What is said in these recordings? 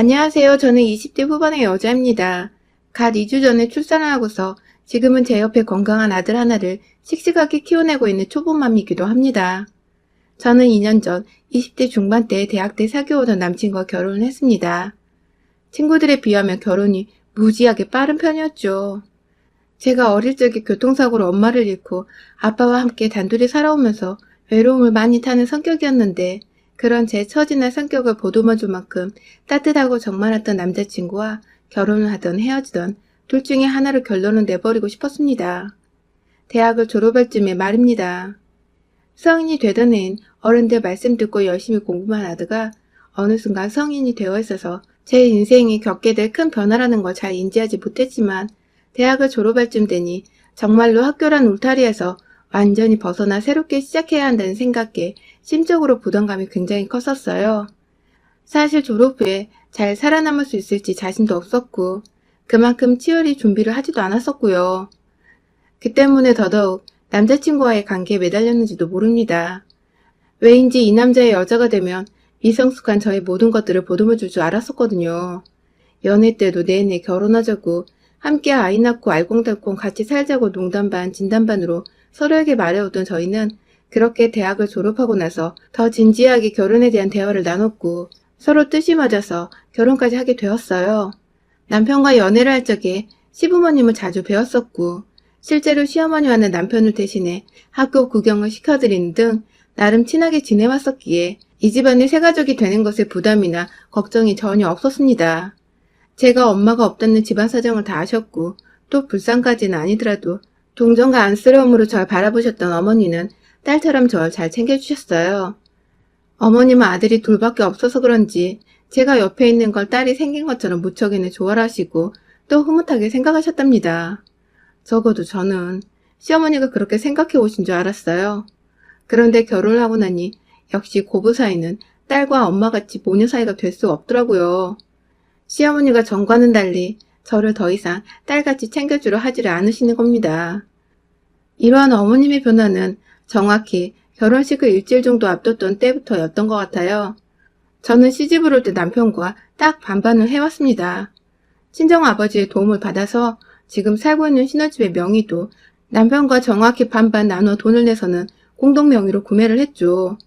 안녕하세요. 저는 20대 후반의 여자입니다. 갓 2주 전에 출산을 하고서 지금은 제 옆에 건강한 아들 하나를 씩씩하게 키워내고 있는 초보맘이기도 합니다. 저는 2년 전 20대 중반 때 대학 때 사귀어오던 남친과 결혼을 했습니다. 친구들에 비하면 결혼이 무지하게 빠른 편이었죠. 제가 어릴 적에 교통사고로 엄마를 잃고 아빠와 함께 단둘이 살아오면서 외로움을 많이 타는 성격이었는데 그런 제 처지나 성격을 보듬어줄 만큼 따뜻하고 정 많았던 남자친구와 결혼을 하던 헤어지던 둘 중에 하나를 결론을 내버리고 싶었습니다. 대학을 졸업할 쯤에 말입니다. 성인이 되던 해인 어른들 말씀 듣고 열심히 공부만 하다가 어느 순간 성인이 되어 있어서 제 인생이 겪게 될 큰 변화라는 걸 잘 인지하지 못했지만 대학을 졸업할 쯤 되니 정말로 학교란 울타리에서 완전히 벗어나 새롭게 시작해야 한다는 생각에 심적으로 부담감이 굉장히 컸었어요. 사실 졸업 후에 잘 살아남을 수 있을지 자신도 없었고 그만큼 치열히 준비를 하지도 않았었고요. 그 때문에 더더욱 남자친구와의 관계에 매달렸는지도 모릅니다. 왜인지 이 남자의 여자가 되면 미성숙한 저의 모든 것들을 보듬어줄 줄 알았었거든요. 연애 때도 내내 결혼하자고 함께 아이 낳고 알콩달콩 같이 살자고 농담 반 진담 반으로 서로에게 말해오던 저희는 그렇게 대학을 졸업하고 나서 더 진지하게 결혼에 대한 대화를 나눴고 서로 뜻이 맞아서 결혼까지 하게 되었어요. 남편과 연애를 할 적에 시부모님을 자주 뵈었었고 실제로 시어머니와는 남편을 대신해 학교 구경을 시켜드리는 등 나름 친하게 지내왔었기에 이 집안의 새가족이 되는 것에 부담이나 걱정이 전혀 없었습니다. 제가 엄마가 없다는 집안 사정을 다 아셨고 또 불쌍까지는 아니더라도 동정과 안쓰러움으로 절 바라보셨던 어머니는 딸처럼 절 잘 챙겨주셨어요. 어머님은 아들이 둘밖에 없어서 그런지 제가 옆에 있는 걸 딸이 생긴 것처럼 무척이나 좋아라 하시고 또 흐뭇하게 생각하셨답니다. 적어도 저는 시어머니가 그렇게 생각해 오신 줄 알았어요. 그런데 결혼을 하고 나니 역시 고부 사이는 딸과 엄마같이 모녀 사이가 될 수 없더라고요. 시어머니가 전과는 달리 저를 더 이상 딸같이 챙겨주려 하지를 않으시는 겁니다. 이러한 어머님의 변화는 정확히 결혼식을 일주일 정도 앞뒀던 때부터였던 것 같아요. 저는 시집을 올 때 남편과 딱 반반을 해왔습니다. 친정아버지의 도움을 받아서 지금 살고 있는 신혼집의 명의도 남편과 정확히 반반 나눠 돈을 내서는 공동 명의로 구매를 했죠.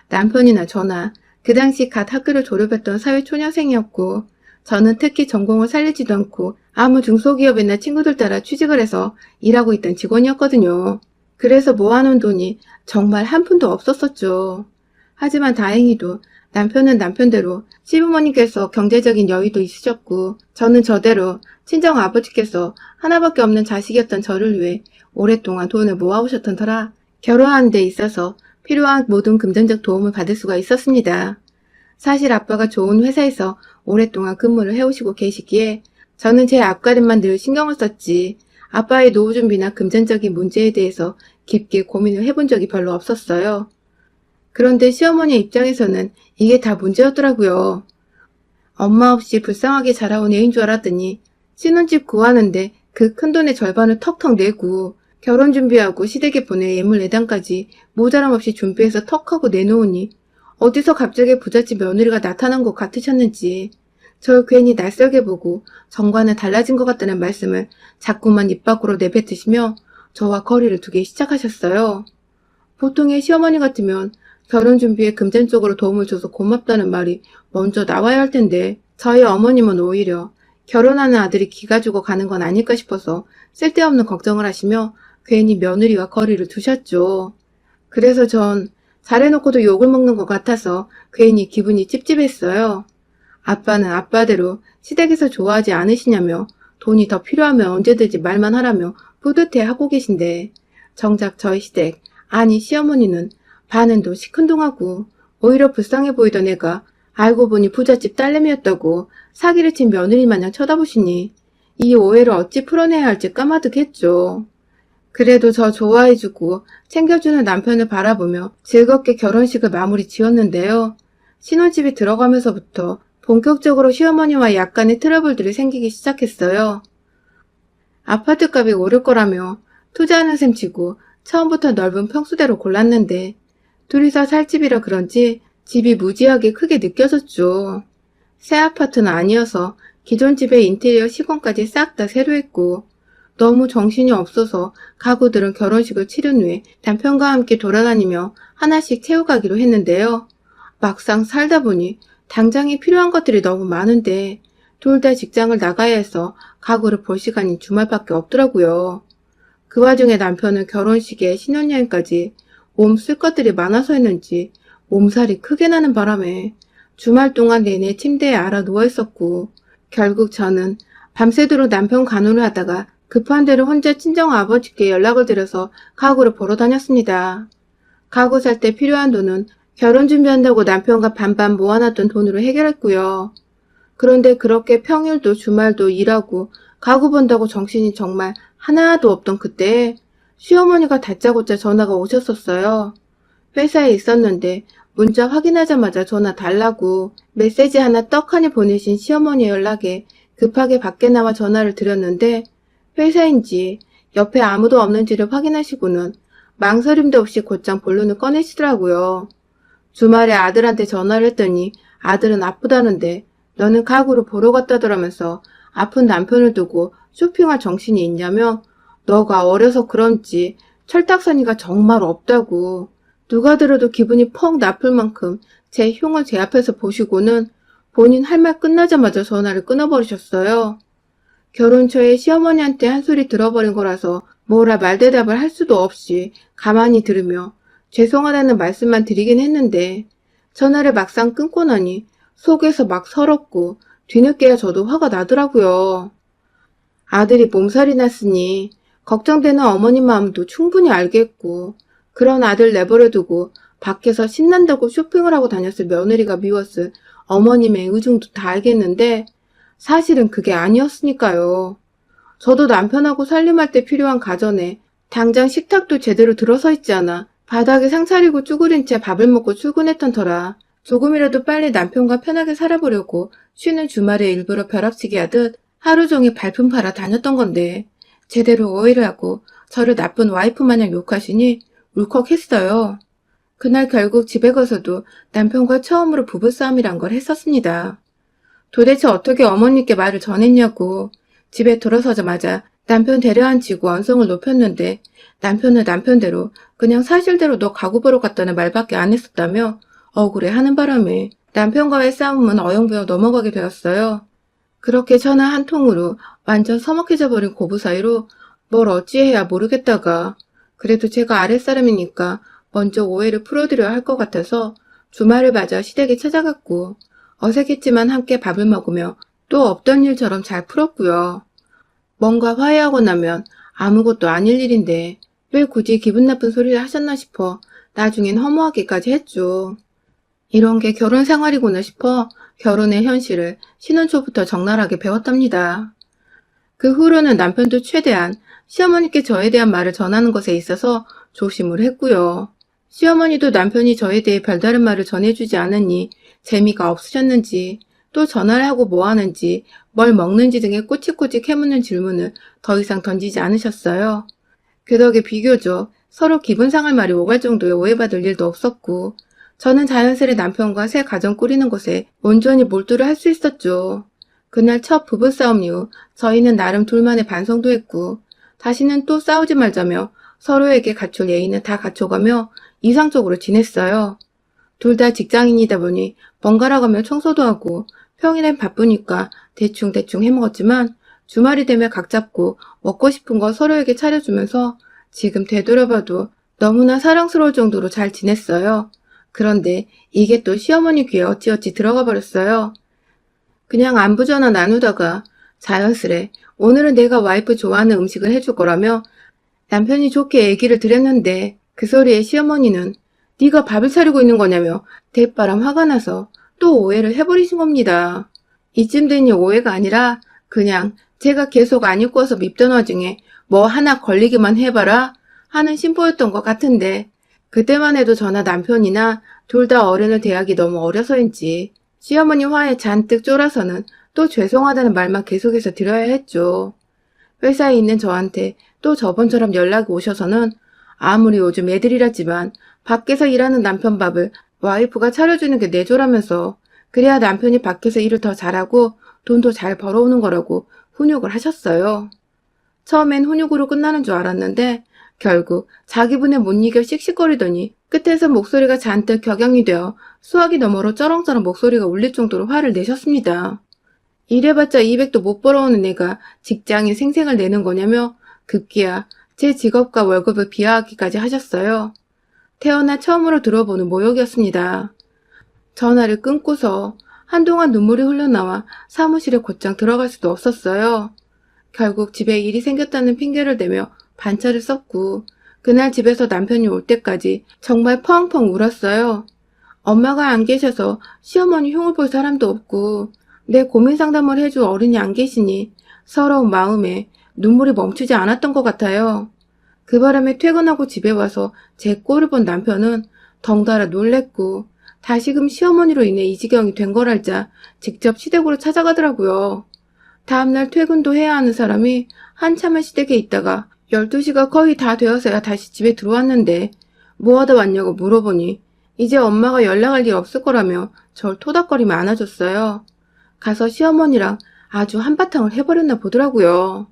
남편이나 저나 그 당시 갓 학교를 졸업했던 사회초년생이었고 저는 특히 전공을 살리지도 않고 아무 중소기업이나 친구들 따라 취직을 해서 일하고 있던 직원이었거든요. 그래서 모아놓은 돈이 정말 한 푼도 없었었죠. 하지만 다행히도 남편은 남편대로 시부모님께서 경제적인 여유도 있으셨고 저는 저대로 친정 아버지께서 하나밖에 없는 자식이었던 저를 위해 오랫동안 돈을 모아오셨던 터라 결혼하는 데 있어서 필요한 모든 금전적 도움을 받을 수가 있었습니다. 사실 아빠가 좋은 회사에서 오랫동안 근무를 해오시고 계시기에 저는 제 앞가림만 늘 신경을 썼지 아빠의 노후 준비나 금전적인 문제에 대해서 깊게 고민을 해본 적이 별로 없었어요. 그런데 시어머니 입장에서는 이게 다 문제였더라고요. 엄마 없이 불쌍하게 자라온 애인 줄 알았더니 신혼집 구하는데 그 큰돈의 절반을 턱턱 내고 결혼 준비하고 시댁에 보낼 예물 예단까지 모자람 없이 준비해서 턱하고 내놓으니 어디서 갑자기 부잣집 며느리가 나타난 것 같으셨는지 절 괜히 낯설게 보고 정과는 달라진 것 같다는 말씀을 자꾸만 입 밖으로 내뱉으시며 저와 거리를 두기 시작하셨어요. 보통의 시어머니 같으면 결혼 준비에 금전적으로 도움을 줘서 고맙다는 말이 먼저 나와야 할 텐데 저희 어머님은 오히려 결혼하는 아들이 기가 죽어 가는 건 아닐까 싶어서 쓸데없는 걱정을 하시며 괜히 며느리와 거리를 두셨죠. 그래서 전 잘해놓고도 욕을 먹는 것 같아서 괜히 기분이 찝찝했어요. 아빠는 아빠대로 시댁에서 좋아하지 않으시냐며 돈이 더 필요하면 언제든지 말만 하라며 뿌듯해하고 계신데 정작 저희 시댁, 아니 시어머니는 반은도 시큰둥하고 오히려 불쌍해 보이던 애가 알고 보니 부잣집 딸내미였다고 사기를 친 며느리 마냥 쳐다보시니 이 오해를 어찌 풀어내야 할지 까마득했죠. 그래도 저 좋아해주고 챙겨주는 남편을 바라보며 즐겁게 결혼식을 마무리 지었는데요. 신혼집에 들어가면서부터 본격적으로 시어머니와 약간의 트러블들이 생기기 시작했어요. 아파트값이 오를 거라며 투자하는 셈 치고 처음부터 넓은 평수대로 골랐는데 둘이서 살 집이라 그런지 집이 무지하게 크게 느껴졌죠. 새 아파트는 아니어서 기존 집의 인테리어 시공까지 싹 다 새로 했고 너무 정신이 없어서 가구들은 결혼식을 치른 후에 남편과 함께 돌아다니며 하나씩 채워가기로 했는데요. 막상 살다 보니 당장에 필요한 것들이 너무 많은데 둘 다 직장을 나가야 해서 가구를 볼 시간이 주말밖에 없더라고요. 그 와중에 남편은 결혼식에 신혼여행까지 몸 쓸 것들이 많아서였는지 몸살이 크게 나는 바람에 주말 동안 내내 침대에 알아 누워 있었고 결국 저는 밤새도록 남편 간호를 하다가 급한 대로 혼자 친정 아버지께 연락을 드려서 가구를 보러 다녔습니다. 가구 살 때 필요한 돈은 결혼 준비한다고 남편과 반반 모아놨던 돈으로 해결했고요. 그런데 그렇게 평일도 주말도 일하고 가구 본다고 정신이 정말 하나도 없던 그때 시어머니가 다짜고짜 전화가 오셨었어요. 회사에 있었는데 문자 확인하자마자 전화 달라고 메시지 하나 떡하니 보내신 시어머니 연락에 급하게 밖에 나와 전화를 드렸는데 회사인지 옆에 아무도 없는지를 확인하시고는 망설임도 없이 곧장 본론을 꺼내시더라고요. 주말에 아들한테 전화를 했더니 아들은 아프다는데 너는 가구를 보러 갔다더라면서 아픈 남편을 두고 쇼핑할 정신이 있냐며 너가 어려서 그런지 철딱서니가 정말 없다고 누가 들어도 기분이 퍽 나쁠 만큼 제 흉을 제 앞에서 보시고는 본인 할 말 끝나자마자 전화를 끊어버리셨어요. 결혼 초에 시어머니한테 한 소리 들어버린 거라서 뭐라 말대답을 할 수도 없이 가만히 들으며 죄송하다는 말씀만 드리긴 했는데 전화를 막상 끊고 나니 속에서 막 서럽고 뒤늦게야 저도 화가 나더라고요. 아들이 몸살이 났으니 걱정되는 어머님 마음도 충분히 알겠고 그런 아들 내버려두고 밖에서 신난다고 쇼핑을 하고 다녔을 며느리가 미웠을 어머님의 의중도 다 알겠는데 사실은 그게 아니었으니까요. 저도 남편하고 살림할 때 필요한 가전에 당장 식탁도 제대로 들어서 있지 않아 바닥에 상 차리고 쭈그린 채 밥을 먹고 출근했던 터라 조금이라도 빨리 남편과 편하게 살아보려고 쉬는 주말에 일부러 벼락치기 하듯 하루 종일 발품 팔아 다녔던 건데 제대로 오해를 하고 저를 나쁜 와이프 마냥 욕하시니 울컥했어요. 그날 결국 집에 가서도 남편과 처음으로 부부싸움이란 걸 했었습니다. 도대체 어떻게 어머니께 말을 전했냐고 집에 돌아서자마자 남편 데려앉히고 언성을 높였는데 남편은 남편대로 그냥 사실대로 너 가구 보러 갔다는 말밖에 안 했었다며 억울해하는 바람에 남편과의 싸움은 어영부영 넘어가게 되었어요. 그렇게 전화 한 통으로 완전 서먹해져 버린 고부 사이로 뭘 어찌해야 모르겠다가 그래도 제가 아랫사람이니까 먼저 오해를 풀어드려야 할 것 같아서 주말을 맞아 시댁에 찾아갔고 어색했지만 함께 밥을 먹으며 또 없던 일처럼 잘 풀었고요. 뭔가 화해하고 나면 아무것도 아닐 일인데 왜 굳이 기분 나쁜 소리를 하셨나 싶어 나중엔 허무하기까지 했죠. 이런 게 결혼 생활이구나 싶어 결혼의 현실을 신혼 초부터 적나라하게 배웠답니다. 그 후로는 남편도 최대한 시어머니께 저에 대한 말을 전하는 것에 있어서 조심을 했고요. 시어머니도 남편이 저에 대해 별다른 말을 전해주지 않으니 재미가 없으셨는지 또 전화를 하고 뭐 하는지 뭘 먹는지 등의 꼬치꼬치 캐묻는 질문을 더 이상 던지지 않으셨어요. 그 덕에 비교적 서로 기분 상할 말이 오갈 정도의 오해받을 일도 없었고 저는 자연스레 남편과 새 가정 꾸리는 것에 온전히 몰두를 할 수 있었죠. 그날 첫 부부싸움 이후 저희는 나름 둘만의 반성도 했고 다시는 또 싸우지 말자며 서로에게 갖출 예의는 다 갖춰가며 이상적으로 지냈어요. 둘 다 직장인이다 보니 번갈아 가며 청소도 하고 평일엔 바쁘니까 대충대충 해먹었지만 주말이 되면 각 잡고 먹고 싶은 거 서로에게 차려주면서 지금 되돌아봐도 너무나 사랑스러울 정도로 잘 지냈어요. 그런데 이게 또 시어머니 귀에 어찌어찌 들어가 버렸어요. 그냥 안부 전화 나누다가 자연스레 오늘은 내가 와이프 좋아하는 음식을 해줄 거라며 남편이 좋게 얘기를 드렸는데 그 소리에 시어머니는 네가 밥을 차리고 있는 거냐며 대바람 화가 나서 또 오해를 해버리신 겁니다. 이쯤 되니 오해가 아니라 그냥 제가 계속 안 입고 와서 밉던 와중에 뭐 하나 걸리기만 해봐라 하는 심보였던 것 같은데 그때만 해도 저나 남편이나 둘 다 어른을 대하기 너무 어려서인지 시어머니 화에 잔뜩 쫄아서는 또 죄송하다는 말만 계속해서 드려야 했죠. 회사에 있는 저한테 또 저번처럼 연락이 오셔서는 아무리 요즘 애들이라지만 밖에서 일하는 남편 밥을 와이프가 차려주는 게 내조라면서 그래야 남편이 밖에서 일을 더 잘하고 돈도 잘 벌어오는 거라고 훈육을 하셨어요. 처음엔 훈육으로 끝나는 줄 알았는데 결국 자기 분에 못 이겨 씩씩거리더니 끝에서 목소리가 잔뜩 격양이 되어 수화기 너머로 쩌렁쩌렁 목소리가 울릴 정도로 화를 내셨습니다. 이래봤자 200도 못 벌어오는 애가 직장인 생생을 내는 거냐며 급기야 제 직업과 월급을 비하하기까지 하셨어요. 태어나 처음으로 들어보는 모욕이었습니다. 전화를 끊고서 한동안 눈물이 흘러나와 사무실에 곧장 들어갈 수도 없었어요. 결국 집에 일이 생겼다는 핑계를 대며 반차를 썼고 그날 집에서 남편이 올 때까지 정말 펑펑 울었어요. 엄마가 안 계셔서 시어머니 흉을 볼 사람도 없고 내 고민 상담을 해줄 어른이 안 계시니 서러운 마음에 눈물이 멈추지 않았던 것 같아요. 그 바람에 퇴근하고 집에 와서 제 꼴을 본 남편은 덩달아 놀랬고 다시금 시어머니로 인해 이 지경이 된 걸 알자 직접 시댁으로 찾아가더라고요. 다음날 퇴근도 해야 하는 사람이 한참을 시댁에 있다가 12시가 거의 다 되어서야 다시 집에 들어왔는데 뭐하다 왔냐고 물어보니 이제 엄마가 연락할 일 없을 거라며 절 토닥거리며 안아줬어요. 가서 시어머니랑 아주 한바탕을 해버렸나 보더라고요.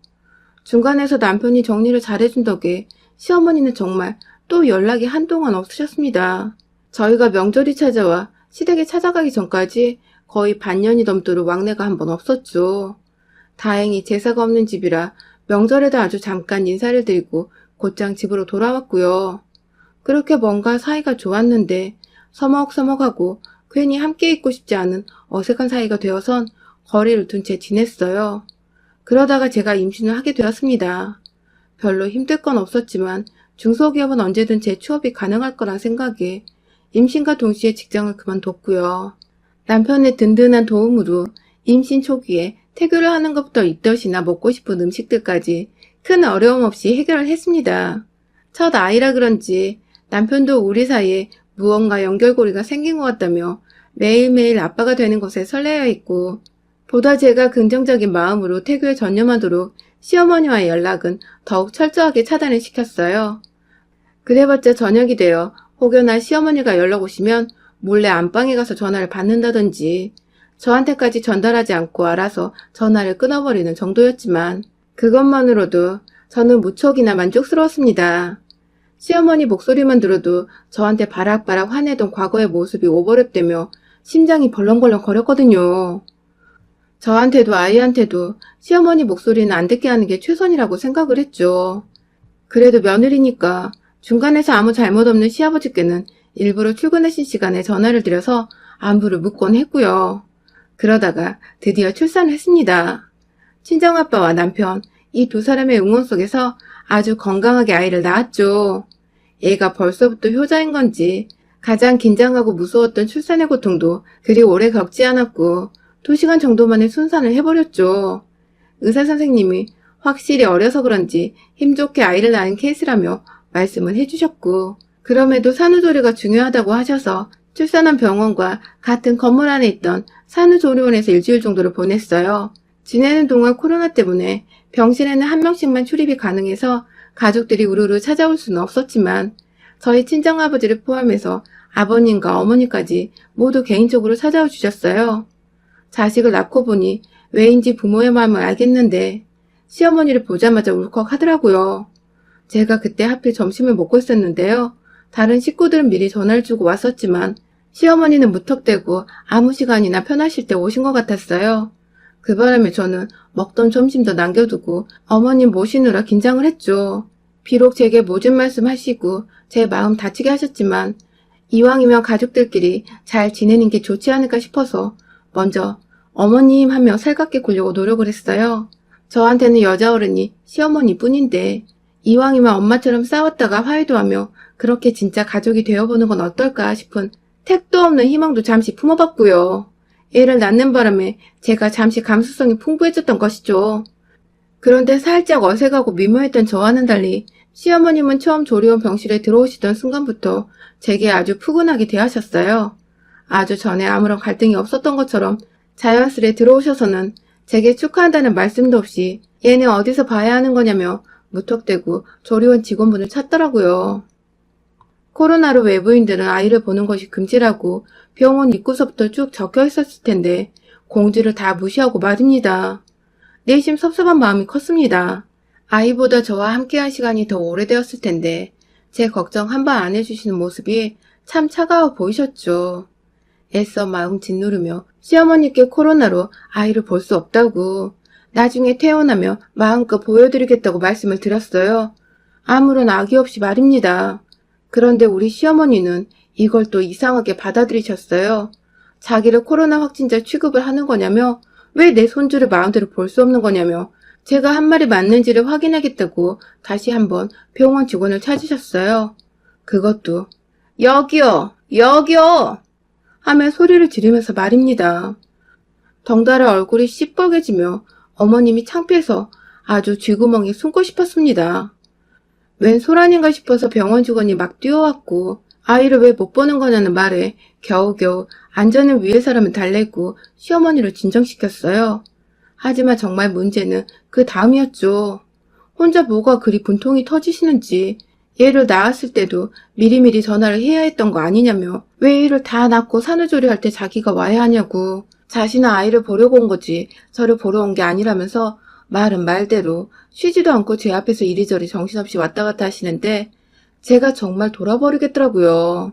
중간에서 남편이 정리를 잘해준 덕에 시어머니는 정말 또 연락이 한동안 없으셨습니다. 저희가 명절이 찾아와 시댁에 찾아가기 전까지 거의 반년이 넘도록 왕래가 한 번 없었죠. 다행히 제사가 없는 집이라 명절에도 아주 잠깐 인사를 드리고 곧장 집으로 돌아왔고요. 그렇게 뭔가 사이가 좋았는데 서먹서먹하고 괜히 함께 있고 싶지 않은 어색한 사이가 되어선 거리를 둔 채 지냈어요. 그러다가 제가 임신을 하게 되었습니다. 별로 힘들 건 없었지만 중소기업은 언제든 재취업이 가능할 거란 생각에 임신과 동시에 직장을 그만뒀고요. 남편의 든든한 도움으로 임신 초기에 태교를 하는 것부터 입덧이나 먹고 싶은 음식들까지 큰 어려움 없이 해결을 했습니다. 첫 아이라 그런지 남편도 우리 사이에 무언가 연결고리가 생긴 것 같다며 매일매일 아빠가 되는 것에 설레어 있고 보다 제가 긍정적인 마음으로 태교에 전념하도록 시어머니와의 연락은 더욱 철저하게 차단을 시켰어요. 그래봤자 저녁이 되어 혹여나 시어머니가 연락 오시면 몰래 안방에 가서 전화를 받는다든지 저한테까지 전달하지 않고 알아서 전화를 끊어버리는 정도였지만 그것만으로도 저는 무척이나 만족스러웠습니다. 시어머니 목소리만 들어도 저한테 바락바락 화내던 과거의 모습이 오버랩되며 심장이 벌렁벌렁 거렸거든요. 저한테도 아이한테도 시어머니 목소리는 안 듣게 하는 게 최선이라고 생각을 했죠. 그래도 며느리니까 중간에서 아무 잘못 없는 시아버지께는 일부러 출근하신 시간에 전화를 드려서 안부를 묻곤 했고요. 그러다가 드디어 출산을 했습니다. 친정아빠와 남편, 이 두 사람의 응원 속에서 아주 건강하게 아이를 낳았죠. 얘가 벌써부터 효자인 건지 가장 긴장하고 무서웠던 출산의 고통도 그리 오래 겪지 않았고 2시간 정도 만에 순산을 해버렸죠. 의사 선생님이 확실히 어려서 그런지 힘 좋게 아이를 낳은 케이스라며 말씀을 해주셨고 그럼에도 산후조리가 중요하다고 하셔서 출산한 병원과 같은 건물 안에 있던 산후조리원에서 일주일 정도를 보냈어요. 지내는 동안 코로나 때문에 병실에는 한 명씩만 출입이 가능해서 가족들이 우르르 찾아올 수는 없었지만 저희 친정아버지를 포함해서 아버님과 어머니까지 모두 개인적으로 찾아와 주셨어요. 자식을 낳고 보니 왜인지 부모의 마음을 알겠는데 시어머니를 보자마자 울컥하더라고요. 제가 그때 하필 점심을 먹고 있었는데요. 다른 식구들은 미리 전화를 주고 왔었지만 시어머니는 무턱대고 아무 시간이나 편하실 때 오신 것 같았어요. 그 바람에 저는 먹던 점심도 남겨두고 어머님 모시느라 긴장을 했죠. 비록 제게 모진 말씀 하시고 제 마음 다치게 하셨지만 이왕이면 가족들끼리 잘 지내는 게 좋지 않을까 싶어서 먼저 어머님 하며 살갑게 굴려고 노력을 했어요. 저한테는 여자 어른이 시어머니 뿐인데 이왕이면 엄마처럼 싸웠다가 화해도 하며 그렇게 진짜 가족이 되어보는 건 어떨까 싶은 택도 없는 희망도 잠시 품어봤고요. 애를 낳는 바람에 제가 잠시 감수성이 풍부해졌던 것이죠. 그런데 살짝 어색하고 미묘했던 저와는 달리 시어머님은 처음 조리원 병실에 들어오시던 순간부터 제게 아주 푸근하게 대하셨어요. 아주 전에 아무런 갈등이 없었던 것처럼 자연스레 들어오셔서는 제게 축하한다는 말씀도 없이 얘네 어디서 봐야 하는 거냐며 무턱대고 조리원 직원분을 찾더라고요. 코로나로 외부인들은 아이를 보는 것이 금지라고 병원 입구서부터 쭉 적혀 있었을 텐데 공지를 다 무시하고 말입니다. 내심 섭섭한 마음이 컸습니다. 아이보다 저와 함께한 시간이 더 오래되었을 텐데 제 걱정 한 번 안 해주시는 모습이 참 차가워 보이셨죠. 애써 마음 짓누르며 시어머니께 코로나로 아이를 볼 수 없다고 나중에 퇴원하며 마음껏 보여드리겠다고 말씀을 드렸어요. 아무런 악의 없이 말입니다. 그런데 우리 시어머니는 이걸 또 이상하게 받아들이셨어요. 자기를 코로나 확진자 취급을 하는 거냐며 왜 내 손주를 마음대로 볼 수 없는 거냐며 제가 한 말이 맞는지를 확인하겠다고 다시 한번 병원 직원을 찾으셨어요. 그것도 여기요! 여기요! 하며 소리를 지르면서 말입니다. 덩달아 얼굴이 시뻘개지며 어머님이 창피해서 아주 쥐구멍에 숨고 싶었습니다. 웬 소란인가 싶어서 병원 직원이 막 뛰어왔고 아이를 왜 못 보는 거냐는 말에 겨우겨우 안전을 위해서라면 달래고 시어머니를 진정시켰어요. 하지만 정말 문제는 그 다음이었죠. 혼자 뭐가 그리 분통이 터지시는지 얘를 낳았을 때도 미리미리 전화를 해야 했던 거 아니냐며 왜 애를 다 낳고 산후조리할 때 자기가 와야 하냐고 자신은 아이를 보려고 온 거지 저를 보러 온 게 아니라면서 말은 말대로 쉬지도 않고 제 앞에서 이리저리 정신없이 왔다 갔다 하시는데 제가 정말 돌아버리겠더라고요.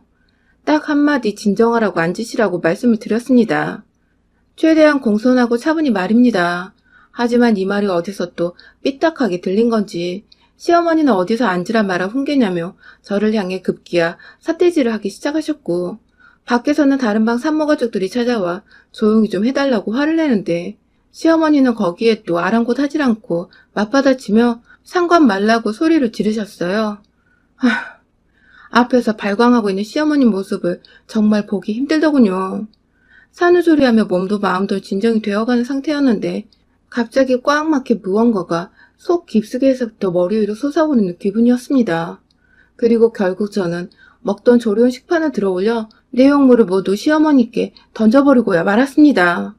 딱 한마디 진정하라고 앉으시라고 말씀을 드렸습니다. 최대한 공손하고 차분히 말입니다. 하지만 이 말이 어디서 또 삐딱하게 들린 건지 시어머니는 어디서 앉으란 말을 훈계냐며 저를 향해 급기야 삿대질을 하기 시작하셨고 밖에서는 다른 방 산모가족들이 찾아와 조용히 좀 해달라고 화를 내는데 시어머니는 거기에 또 아랑곳하지 않고 맞받아치며 상관 말라고 소리를 지르셨어요. 앞에서 발광하고 있는 시어머님 모습을 정말 보기 힘들더군요. 산후조리하며 몸도 마음도 진정이 되어가는 상태였는데 갑자기 꽉 막혀 무언가가 속 깊숙이에서부터 머리 위로 솟아오르는 기분이었습니다. 그리고 결국 저는 먹던 조리원 식판을 들어올려 내용물을 모두 시어머니께 던져버리고야 말았습니다.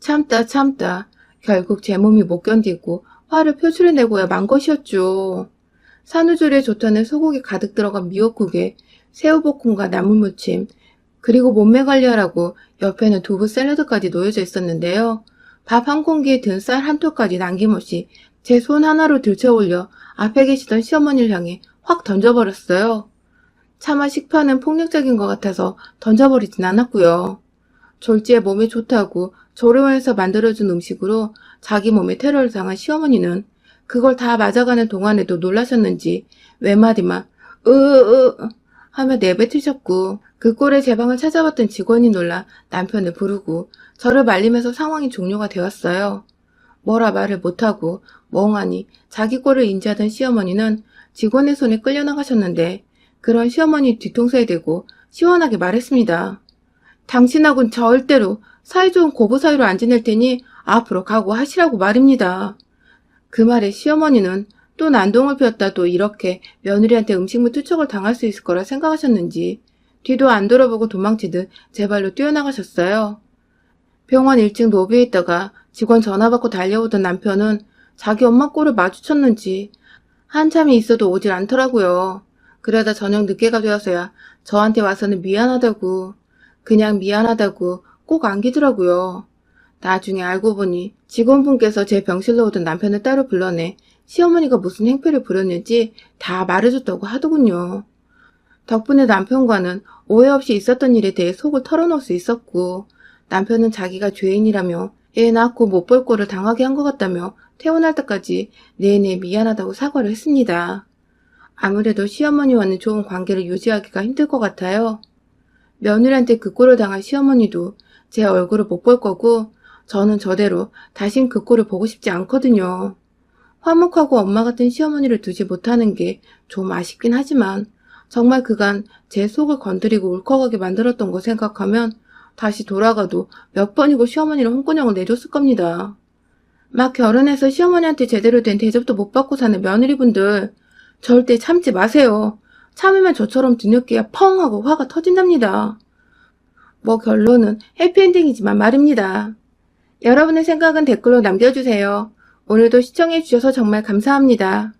참다 결국 제 몸이 못 견디고 화를 표출해내고야 만 것이었죠. 산후조리에 좋다는 소고기 가득 들어간 미역국에 새우볶음과 나물무침 그리고 몸매 관리하라고 옆에는 두부 샐러드까지 놓여져 있었는데요. 밥 한 공기에 든 쌀 한 톨까지 남김없이 제 손 하나로 들쳐올려 앞에 계시던 시어머니를 향해 확 던져버렸어요. 차마 식판은 폭력적인 것 같아서 던져버리진 않았고요. 졸지에 몸에 좋다고 조리원에서 만들어준 음식으로 자기 몸에 테러를 당한 시어머니는 그걸 다 맞아가는 동안에도 놀라셨는지 외마디만 하며 내뱉으셨고 그 꼴에 제 방을 찾아왔던 직원이 놀라 남편을 부르고 저를 말리면서 상황이 종료가 되었어요. 뭐라 말을 못하고 멍하니 자기 꼴을 인지하던 시어머니는 직원의 손에 끌려나가셨는데 그런 시어머니 뒤통수에 대고 시원하게 말했습니다. 당신하고는 절대로 사이좋은 고부 사이로 안 지낼 테니 앞으로 각오하시라고 말입니다. 그 말에 시어머니는 또 난동을 피웠다 또 이렇게 며느리한테 음식물 투척을 당할 수 있을 거라 생각하셨는지 뒤도 안 돌아보고 도망치듯 제 발로 뛰어나가셨어요. 병원 1층 로비에 있다가 직원 전화 받고 달려오던 남편은 자기 엄마 꼴을 마주쳤는지 한참이 있어도 오질 않더라고요. 그러다 저녁 늦게가 되어서야 저한테 와서는 미안하다고 그냥 미안하다고 꼭 안기더라고요. 나중에 알고 보니 직원분께서 제 병실로 오던 남편을 따로 불러내 시어머니가 무슨 행패를 부렸는지 다 말해줬다고 하더군요. 덕분에 남편과는 오해 없이 있었던 일에 대해 속을 털어놓을 수 있었고 남편은 자기가 죄인이라며 애 낳고 못 볼 꼴을 당하게 한 것 같다며 퇴원할 때까지 내내 미안하다고 사과를 했습니다. 아무래도 시어머니와는 좋은 관계를 유지하기가 힘들 것 같아요. 며느리한테 그 꼴을 당한 시어머니도 제 얼굴을 못 볼 거고 저는 저대로 다신 그 꼴을 보고 싶지 않거든요. 화목하고 엄마 같은 시어머니를 두지 못하는 게 좀 아쉽긴 하지만 정말 그간 제 속을 건드리고 울컥하게 만들었던 거 생각하면 다시 돌아가도 몇 번이고 시어머니를 홍군형을 내줬을 겁니다. 막 결혼해서 시어머니한테 제대로 된 대접도 못 받고 사는 며느리분들 절대 참지 마세요. 참으면 저처럼 뒤늦게야 펑 하고 화가 터진답니다. 뭐 결론은 해피엔딩이지만 말입니다. 여러분의 생각은 댓글로 남겨주세요. 오늘도 시청해주셔서 정말 감사합니다.